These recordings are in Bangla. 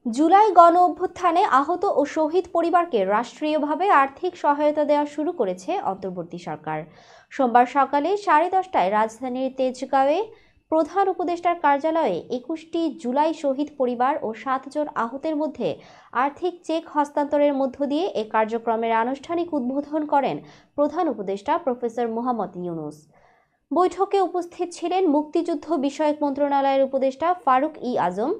জুলাই গণ অভ্যুত্থানে আহত ও শহীদ পরিবারকে রাষ্ট্রীয়ভাবে আর্থিক সহায়তা দেওয়া শুরু করেছে অন্তর্বর্তী সরকার। সোমবার সকালে 10:30টায় রাজধানীর তেজগাঁওয়ে প্রধান উপদেষ্টার কার্যালয়ে 21টি জুলাই শহীদ পরিবার ও 7 জন আহতের মধ্যে আর্থিক চেক হস্তান্তরের মধ্য দিয়ে এ কার্যক্রমের আনুষ্ঠানিক উদ্বোধন করেন প্রধান উপদেষ্টা প্রফেসর মোহাম্মদ ইউনূস। বৈঠকে উপস্থিত ছিলেন মুক্তিযুদ্ধ বিষয়ক মন্ত্রণালয়ের উপদেষ্টা ফারুক আজম,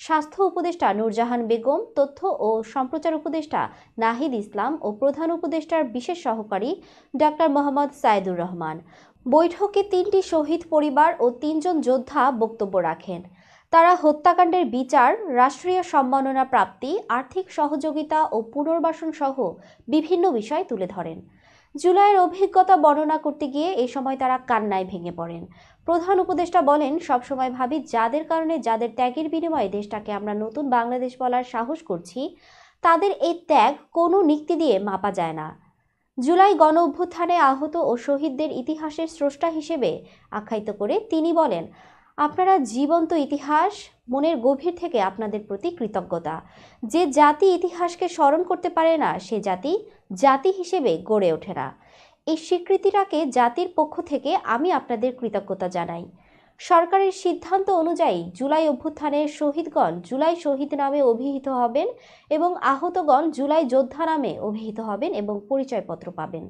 স্বাস্থ্য উপদেষ্টা নূরজাহান বেগম, তথ্য ও সম্প্রচার উপদেষ্টা নাহিদ ইসলাম ও প্রধান উপদেষ্টার বিশেষ সহকারী ডাক্তার মোহাম্মদ সাইদুর রহমান। বৈঠকে 3টি শহীদ পরিবার ও 3 জন যোদ্ধা বক্তব্য রাখেন। তারা হত্যাকাণ্ডের বিচার, রাষ্ট্রীয় সম্মাননা প্রাপ্তি, আর্থিক সহযোগিতা ও পুনর্বাসন সহ বিভিন্ন বিষয় তুলে ধরেন। জুলাইয়ের অভিজ্ঞতা বর্ণনা করতে গিয়ে এই সময় তারা কান্নায় ভেঙে পড়েন। প্রধান উপদেষ্টা বলেন, সবসময় ভাবি যাদের কারণে, যাদের ত্যাগের বিনিময়ে দেশটাকে আমরা নতুন বাংলাদেশ বলার সাহস করছি, তাদের এই ত্যাগ কোনো নিক্তি দিয়ে মাপা যায় না। জুলাই গণ অভ্যুত্থানে আহত ও শহীদদের ইতিহাসের স্রষ্টা হিসেবে আখ্যায়িত করে তিনি বলেন, আপনারা জীবন্ত ইতিহাস, মনের গভীর থেকে আপনাদের প্রতি কৃতজ্ঞতা। যে জাতি ইতিহাসকে স্মরণ করতে পারে না, সে জাতি জাতি হিসেবে গড়ে ওঠে না। এই স্বীকৃতিটাকে জাতির পক্ষ থেকে আমি আপনাদের কৃতজ্ঞতা জানাই। সরকারের সিদ্ধান্ত অনুযায়ী জুলাই অভ্যুত্থানের শহীদগণ জুলাই শহীদ নামে অভিহিত হবেন এবং আহতগণ জুলাই যোদ্ধা নামে অভিহিত হবেন এবং পরিচয়পত্র পাবেন।